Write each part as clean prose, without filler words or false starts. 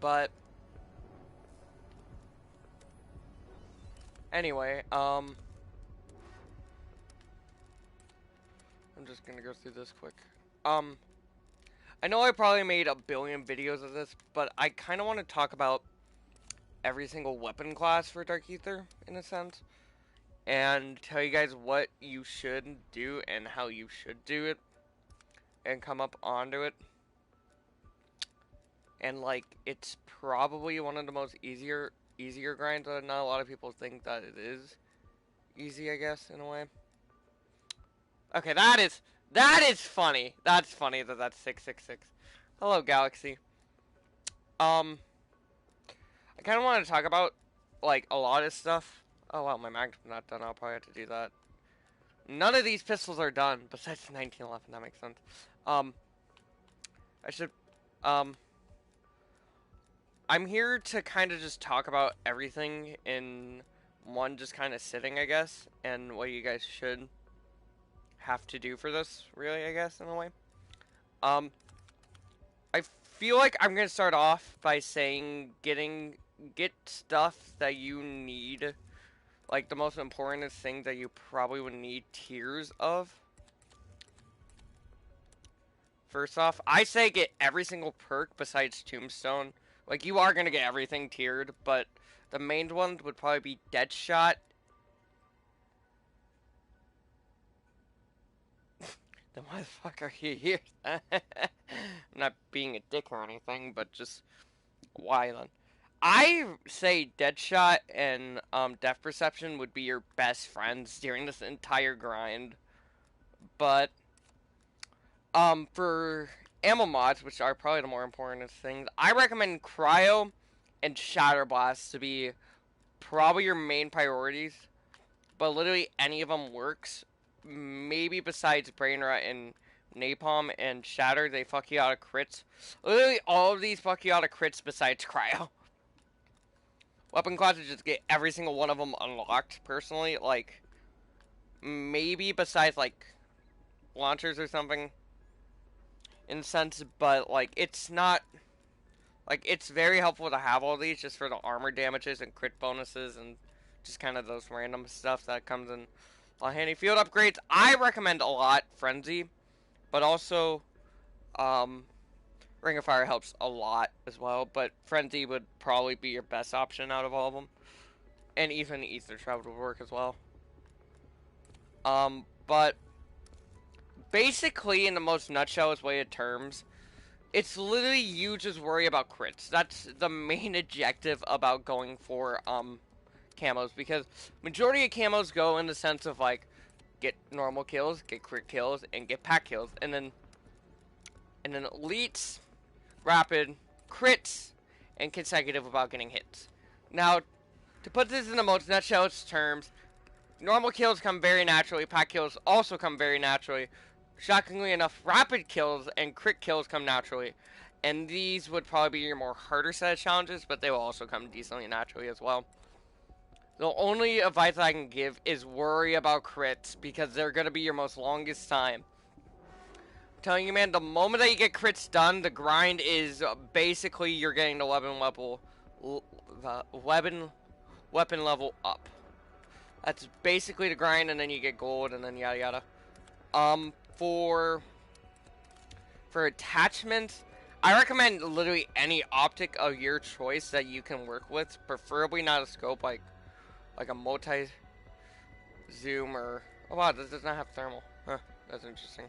But anyway, I'm just gonna go through this quick. I know I probably made a billion videos of this, but I kind of want to talk about every single weapon class for Dark Aether, in a sense, and tell you guys what you should do and how you should do it, and come up onto it. And like, it's probably one of the most easier grinds, but not a lot of people think that it is easy, I guess, in a way. Okay, that is funny. That's funny that that's 666. Hello, Galaxy. I kind of want to talk about, like, a lot of stuff. Oh, wow, my mag's not done. I'll probably have to do that. None of these pistols are done, besides 1911. That makes sense. I should, I'm here to kind of just talk about everything in one just kind of sitting, I guess, and what you guys should have to do for this, really, I guess, in a way. I feel like I'm gonna start off by saying get stuff that you need, like the most important thing that you probably would need tiers of. First off, I say get every single perk besides Tombstone. Like, you are gonna get everything tiered, but the main one would probably be Deadshot. Then why the fuck are you here? I'm not being a dick or anything, but just why then? I say Deadshot and Depth Perception would be your best friends during this entire grind. But for ammo mods, which are probably the more important things, I recommend Cryo and Shatter Blast to be probably your main priorities. But literally any of them works. Maybe besides Brain Rot and Napalm and Shatter, they fuck you out of crits. Literally all of these fuck you out of crits besides Cryo. Weapon classes just get every single one of them unlocked, personally. Like, maybe besides, like, launchers or something, in a sense. But, like, it's not, like, it's very helpful to have all these just for the armor damages and crit bonuses and just kind of those random stuff that comes in. Handy field upgrades, I recommend a lot Frenzy, but also Ring of Fire helps a lot as well, but Frenzy would probably be your best option out of all of them, and even Aether Shroud would work as well. But basically, in the most nutshellest way of terms, it's literally you just worry about crits. That's the main objective about going for camos, because majority of camos go in the sense of like get normal kills, get crit kills, and get pack kills, and then elites, rapid, crits, and consecutive without getting hits. Now, to put this in the most nutshell terms, normal kills come very naturally, pack kills also come very naturally. Shockingly enough, rapid kills and crit kills come naturally, and these would probably be your more harder set of challenges, but they will also come decently naturally as well. The only advice I can give is worry about crits, because they're going to be your most longest time. I'm telling you, man, the moment that you get crits done, the grind is basically you're getting the weapon level up. That's basically the grind, and then you get gold, and then yada yada. For attachments, I recommend literally any optic of your choice that you can work with, preferably not a scope like a multi-zoom or... Oh wow, this does not have thermal. Huh, that's interesting.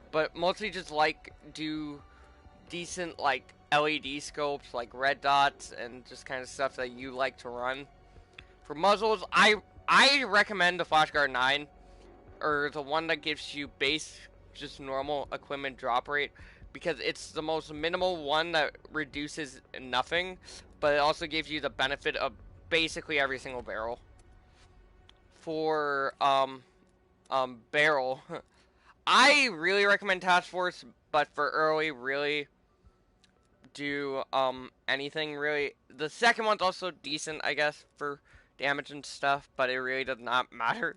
But mostly just like do decent like LED scopes, like red dots, and just kind of stuff that you like to run. For muzzles, I recommend the Flashguard 9, or the one that gives you base, just normal equipment drop rate, because it's the most minimal one that reduces nothing, but it also gives you the benefit of basically every single barrel. For barrel, I really recommend Task Force, but for early, really do anything really. The second one's also decent, I guess, for damage and stuff, but it really does not matter.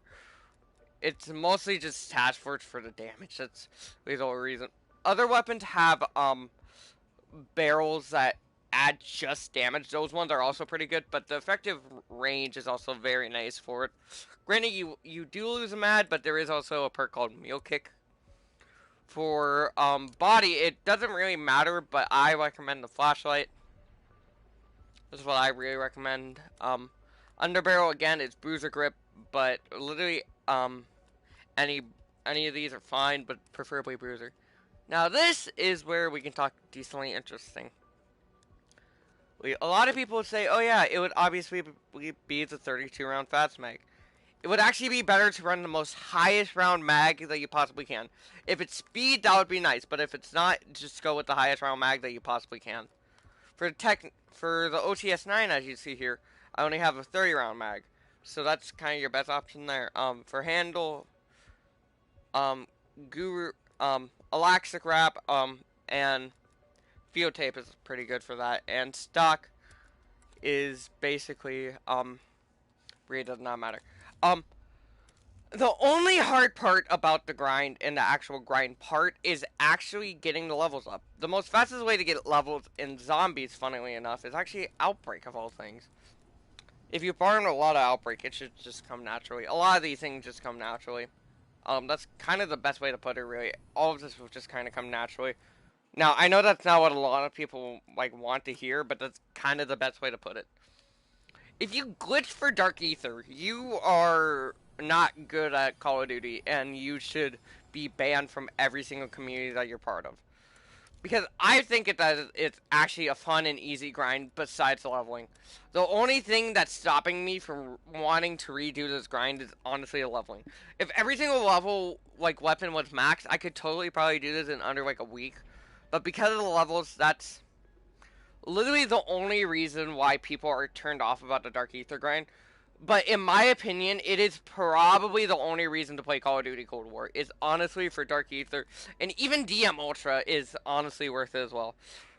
It's mostly just Task Force for the damage. That's the whole reason. Other weapons have barrels that add just damage, those ones are also pretty good, but the effective range is also very nice for it. Granted, you do lose a mad, but there is also a perk called Meal Kick. For body, it doesn't really matter, but I recommend the flashlight. This is what I really recommend. Underbarrel again is bruiser grip, but literally any any of these are fine, but preferably bruiser. Now this is where we can talk decently interesting. A lot of people would say, oh yeah, it would obviously be the 32 round fast mag. It would actually be better to run the most highest round mag that you possibly can. If it's speed, that would be nice, but if it's not, just go with the highest round mag that you possibly can. For the OTS 9, as you see here, I only have a 30 round mag, so that's kind of your best option there. For handle, Guru, Elastic Wrap, and Field Tape is pretty good for that, and stock is basically really does not matter. The only hard part about the grind and the actual grind part is actually getting the levels up. The most fastest way to get levels in zombies, funnily enough, is actually Outbreak of all things. If you farm a lot of Outbreak, it should just come naturally. A lot of these things just come naturally. That's kind of the best way to put it, really. All of this will just kind of come naturally. Now, I know that's not what a lot of people want to hear, but that's kind of the best way to put it. If you glitch for Dark Aether, you are not good at Call of Duty, and you should be banned from every single community that you're part of. Because I think it's actually a fun and easy grind besides the leveling. The only thing that's stopping me from wanting to redo this grind is honestly the leveling. If every single level, weapon was maxed, I could totally probably do this in under, a week. But because of the levels, that's literally the only reason why people are turned off about the Dark Aether grind. But in my opinion, it is probably the only reason to play Call of Duty Cold War. Is honestly for Dark Aether. And even DM Ultra is honestly worth it as well.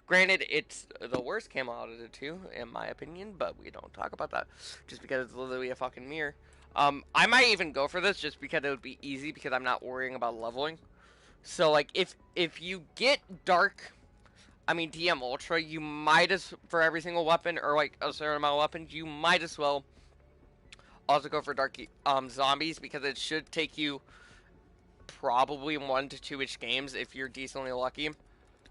Granted, it's the worst camo out of the two, in my opinion. But we don't talk about that. Just because it's literally a fucking mirror. I might even go for this just because it would be easy. Because I'm not worrying about leveling. So, if you get DM Ultra, you might as, for every single weapon, or, a certain amount of weapons, you might as well also go for Dark Zombies, because it should take you probably 1 to 2-ish games if you're decently lucky.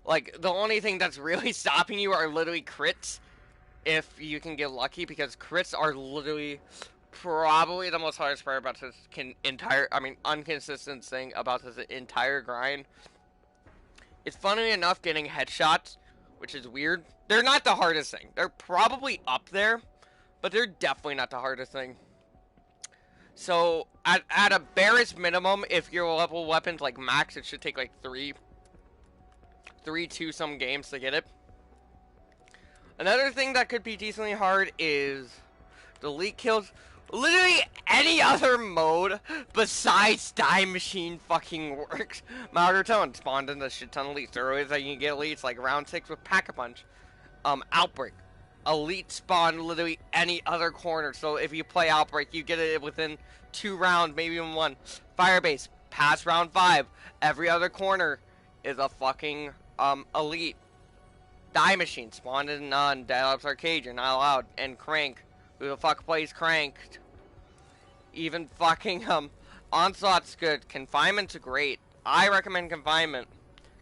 The only thing that's really stopping you are literally crits, if you can get lucky, because crits are literally probably the most hardest part about this inconsistent thing about this entire grind. It's funny enough getting headshots, which is weird. They're not the hardest thing. They're probably up there, but they're definitely not the hardest thing. So, at a barest minimum, if your level weapon's max, it should take 3 to some games to get it. Another thing that could be decently hard is the elite kills. Literally any other mode besides Die Machine fucking works. Magatone spawned in a shit ton of elites. There is that you can get elites round 6 with Pack-a-Punch. Outbreak. Elite spawn literally any other corner. So if you play Outbreak, you get it within 2 rounds, maybe even 1. Firebase. Past round 5. Every other corner is a fucking elite. Die Machine spawned in Dial-Ups Arcade. You're not allowed. And Crank. Who the fuck plays Cranked? Even fucking, Onslaught's good. Confinement's great. I recommend Confinement.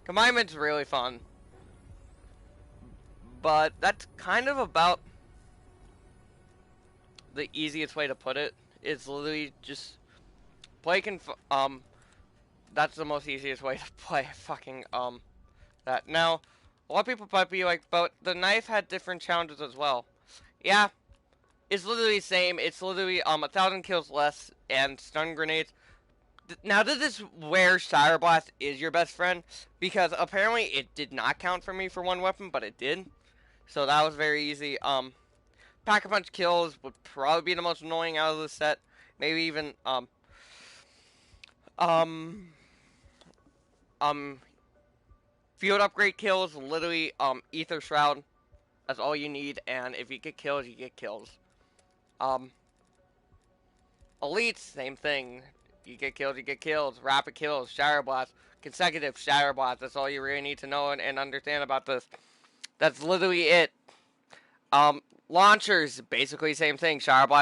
Confinement's really fun. But that's kind of about the easiest way to put it. It's literally just play that's the most easiest way to play fucking, that. Now, a lot of people might be like, but the knife had different challenges as well. Yeah. It's literally the same. It's literally 1,000 kills less and stun grenades. Now this is where Shatter Blast is your best friend, because apparently it did not count for me for one weapon, but it did. So that was very easy. Pack-a-Punch kills would probably be the most annoying out of the set. Maybe even field upgrade kills. Literally Aether Shroud. That's all you need, and if you get kills, you get kills. Elites, same thing. You get kills, you get kills. Rapid kills, Shatter Blast, consecutive Shatter Blast. That's all you really need to know and understand about this. That's literally it. Um, Launchers, basically same thing. Shadow Blast